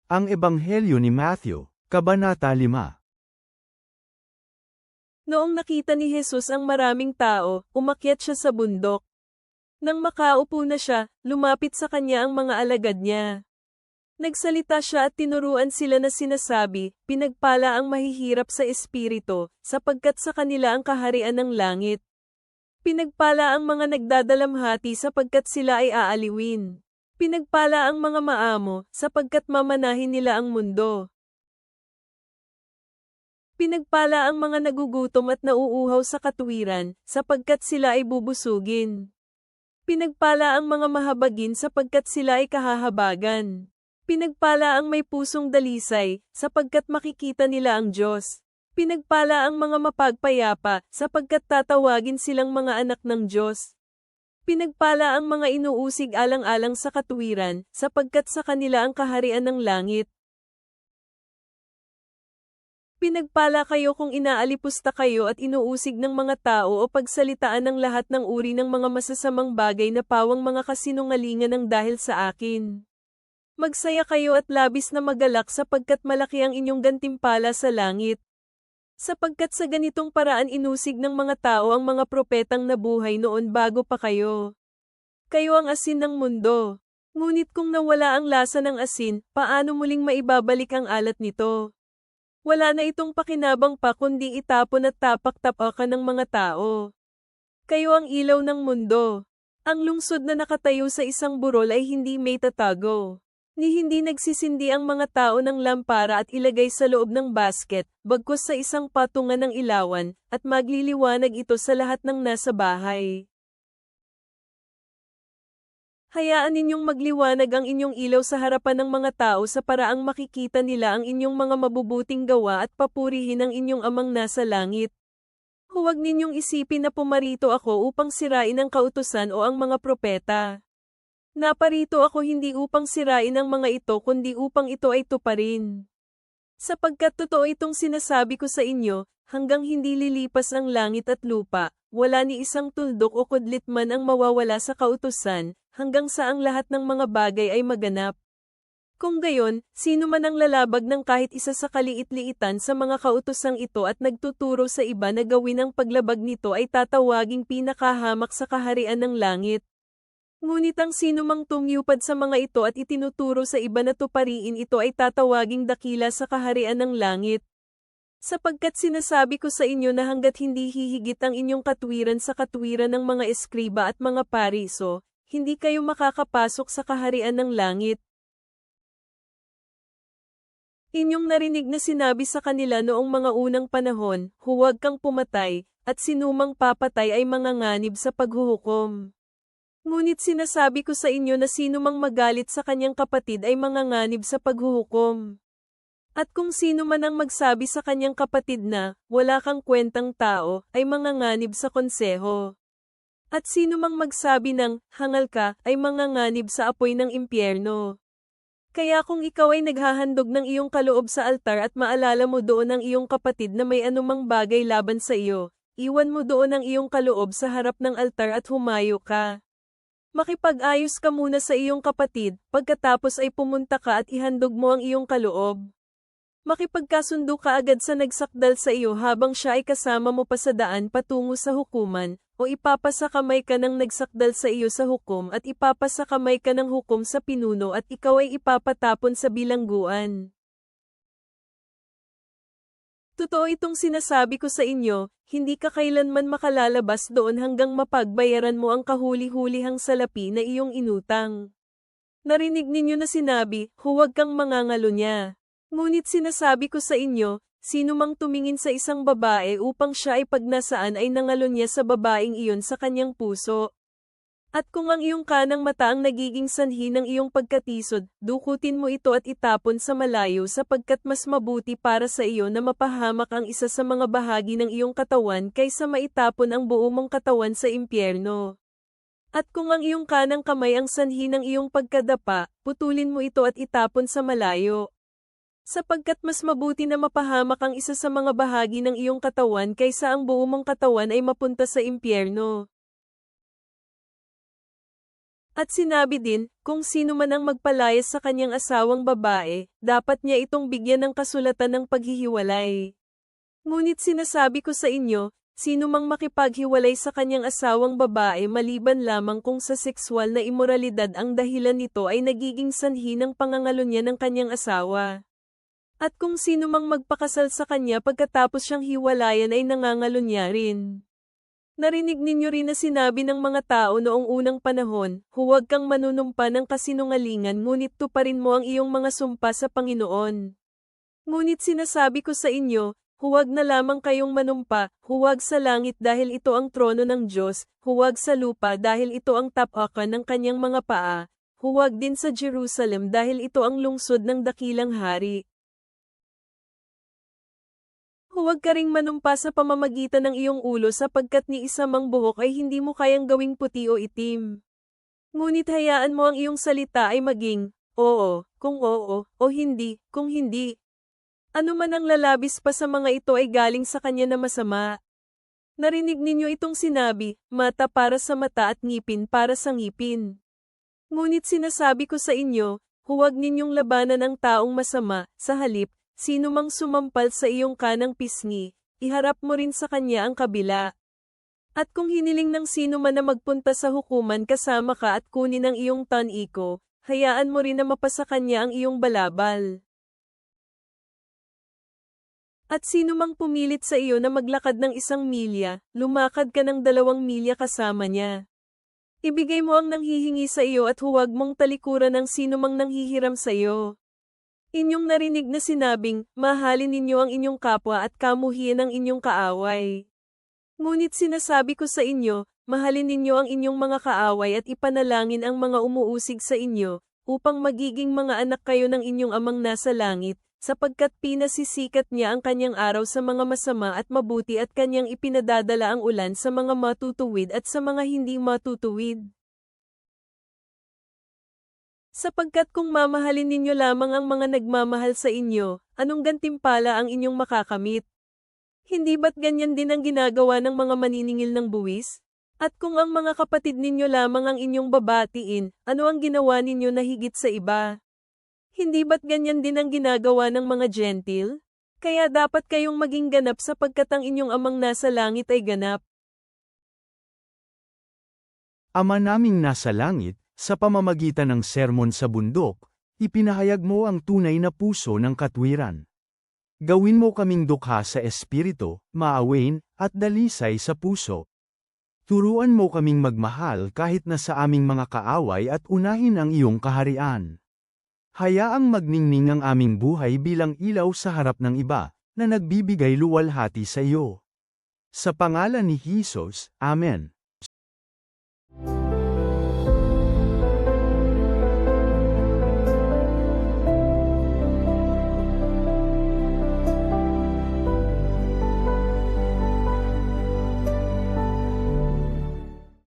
Ang Ebanghelyo ni Matthew, Kabanata 5. Noong nakita ni Jesus ang maraming tao, umakyat siya sa bundok. Nang makaupo na siya, lumapit sa kanya ang mga alagad niya. Nagsalita siya at tinuruan sila na sinasabi, "Pinagpala ang mahihirap sa espiritu, sapagkat sa kanila ang kaharian ng langit. Pinagpala ang mga nagdadalamhati sapagkat sila ay aaliwin. Pinagpala ang mga maamo, sapagkat mamanahin nila ang mundo. Pinagpala ang mga nagugutom at nauuhaw sa katuwiran, sapagkat sila ay bubusugin. Pinagpala ang mga mahabagin sapagkat sila ay kahahabagan. Pinagpala ang may pusong dalisay, sapagkat makikita nila ang Diyos. Pinagpala ang mga mapagpayapa, sapagkat tatawagin silang mga anak ng Diyos. Pinagpala ang mga inuusig alang-alang sa katuwiran, sapagkat sa kanila ang kaharian ng langit. Pinagpala kayo kung inaalipusta kayo at inuusig ng mga tao o pagsalitaan ng lahat ng uri ng mga masasamang bagay na pawang mga kasinungalingan ng dahil sa akin. Magsaya kayo at labis na magalak sapagkat malaki ang inyong gantimpala sa langit. Sapagkat sa ganitong paraan inusig ng mga tao ang mga propetang nabuhay noon bago pa kayo. Kayo ang asin ng mundo. Ngunit kung nawala ang lasa ng asin, paano muling maibabalik ang alat nito? Wala na itong pakinabang pa kundi itapon at tapak-tapakan ng mga tao. Kayo ang ilaw ng mundo. Ang lungsod na nakatayo sa isang burol ay hindi may tatago. Ni hindi nagsisindi ang mga tao ng lampara at ilagay sa loob ng basket, bagkus sa isang patungan ng ilawan, at magliliwanag ito sa lahat ng nasa bahay. Hayaan ninyong magliwanag ang inyong ilaw sa harapan ng mga tao sa paraang makikita nila ang inyong mga mabubuting gawa at papurihin ang inyong amang nasa langit. Huwag ninyong isipin na pumarito ako upang sirain ang kautusan o ang mga propeta. Naparito ako hindi upang sirain ang mga ito kundi upang ito ay tuparin. Sapagkat totoo itong sinasabi ko sa inyo, hanggang hindi lilipas ang langit at lupa, wala ni isang tuldok o kudlit man ang mawawala sa kautusan, hanggang sa ang lahat ng mga bagay ay maganap. Kung gayon, sino man ang lalabag ng kahit isa sa kaliit-liitan sa mga kautusang ito at nagtuturo sa iba na gawin ang paglabag nito ay tatawaging pinakahamak sa kaharian ng langit. Ngunit ang sino mang tumyupad sa mga ito at itinuturo sa iba na tupariin ito ay tatawaging dakila sa kaharian ng langit. Sapagkat sinasabi ko sa inyo na hanggat hindi hihigit ang inyong katwiran sa katwiran ng mga eskriba at mga pariso, hindi kayo makakapasok sa kaharian ng langit. Inyong narinig na sinabi sa kanila noong mga unang panahon, huwag kang pumatay, at sinumang papatay ay manganganib sa paghuhukom. Ngunit sinasabi ko sa inyo na sino mang magalit sa kanyang kapatid ay manganganib sa paghuhukom. At kung sino man ang magsabi sa kanyang kapatid na, wala kang kwentang tao, ay manganganib sa konseho. At sino mang magsabi ng, hangal ka, ay manganganib sa apoy ng impyerno. Kaya kung ikaw ay naghahandog ng iyong kaloob sa altar at maalala mo doon ang iyong kapatid na may anumang bagay laban sa iyo, iwan mo doon ang iyong kaloob sa harap ng altar at humayo ka. Makipag-ayos ka muna sa iyong kapatid, pagkatapos ay pumunta ka at ihandog mo ang iyong kaloob. Makipagkasundo ka agad sa nagsakdal sa iyo habang siya ay kasama mo pa sa daan patungo sa hukuman, o ipapasakamay ka ng nagsakdal sa iyo sa hukom at ipapasakamay ka ng hukom sa pinuno at ikaw ay ipapatapon sa bilangguan. Totoo itong sinasabi ko sa inyo, hindi ka kailanman makalalabas doon hanggang mapagbayaran mo ang kahuli-hulihang salapi na iyong inutang. Narinig ninyo na sinabi, huwag kang mangangalunya. Ngunit sinasabi ko sa inyo, sino mang tumingin sa isang babae upang siya ay pagnasaan ay nangalunya sa babaeng iyon sa kanyang puso. At kung ang iyong kanang mata ang nagiging sanhi ng iyong pagkatisod, dukutin mo ito at itapon sa malayo sapagkat mas mabuti para sa iyo na mapahamak ang isa sa mga bahagi ng iyong katawan kaysa maitapon ang buo mong katawan sa impyerno. At kung ang iyong kanang kamay ang sanhi ng iyong pagkadapa, putulin mo ito at itapon sa malayo. Sapagkat mas mabuti na mapahamak ang isa sa mga bahagi ng iyong katawan kaysa ang buo mong katawan ay mapunta sa impyerno. At sinabi din, kung sino man ang magpalayas sa kanyang asawang babae, dapat niya itong bigyan ng kasulatan ng paghihiwalay. Ngunit sinasabi ko sa inyo, sino mang makipaghiwalay sa kanyang asawang babae maliban lamang kung sa sexual na imoralidad ang dahilan nito ay nagiging sanhi ng pangangalo niya ng kanyang asawa. At kung sino mang magpakasal sa kanya pagkatapos siyang hiwalayan ay nangangalo niya rin. Narinig ninyo rin na sinabi ng mga tao noong unang panahon, huwag kang manunumpa ng kasinungalingan ngunit tuparin mo ang iyong mga sumpa sa Panginoon. Ngunit sinasabi ko sa inyo, huwag na lamang kayong manumpa, huwag sa langit dahil ito ang trono ng Diyos, huwag sa lupa dahil ito ang tapakan ng kanyang mga paa, huwag din sa Jerusalem dahil ito ang lungsod ng dakilang hari. Huwag ka ring manumpa sa pamamagitan ng iyong ulo sapagkat ni isa mang buhok ay hindi mo kayang gawing puti o itim. Ngunit hayaan mo ang iyong salita ay maging, oo, o hindi, kung hindi. Ano man ang lalabis pa sa mga ito ay galing sa kanya na masama. Narinig ninyo itong sinabi, mata para sa mata at ngipin para sa ngipin. Ngunit sinasabi ko sa inyo, huwag ninyong labanan ang taong masama, sa halip, sino mang sumampal sa iyong kanang pisngi, iharap mo rin sa kanya ang kabila. At kung hiniling ng sino man na magpunta sa hukuman kasama ka at kunin ang iyong tan-iko, hayaan mo rin na mapasa kanya ang iyong balabal. At sino mang pumilit sa iyo na maglakad ng 1 milya, lumakad ka ng 2 milya kasama niya. Ibigay mo ang nanghihingi sa iyo at huwag mong talikuran ang sino mang nanghihiram sa iyo. Inyong narinig na sinabing, mahalin ninyo ang inyong kapwa at kamuhian ang inyong kaaway. Ngunit sinasabi ko sa inyo, mahalin ninyo ang inyong mga kaaway at ipanalangin ang mga umuusig sa inyo, upang magiging mga anak kayo ng inyong amang nasa langit, sapagkat pinasisikat niya ang kanyang araw sa mga masama at mabuti at kanyang ipinadadala ang ulan sa mga matutuwid at sa mga hindi matutuwid. Sapagkat kung mamahalin ninyo lamang ang mga nagmamahal sa inyo, anong gantimpala ang inyong makakamit? Hindi ba't ganyan din ang ginagawa ng mga maniningil ng buwis? At kung ang mga kapatid ninyo lamang ang inyong babatiin, ano ang ginawa ninyo na higit sa iba? Hindi ba't ganyan din ang ginagawa ng mga gentil? Kaya dapat kayong maging ganap sapagkat ang inyong amang nasa langit ay ganap. Ama naming nasa langit, sa pamamagitan ng sermon sa bundok, ipinahayag mo ang tunay na puso ng katwiran. Gawin mo kaming dukha sa espiritu, maawain, at dalisay sa puso. Turuan mo kaming magmahal kahit na sa aming mga kaaway at unahin ang iyong kaharian. Hayaang magningning ang aming buhay bilang ilaw sa harap ng iba, na nagbibigay luwalhati sa iyo. Sa pangalan ni Jesus, Amen.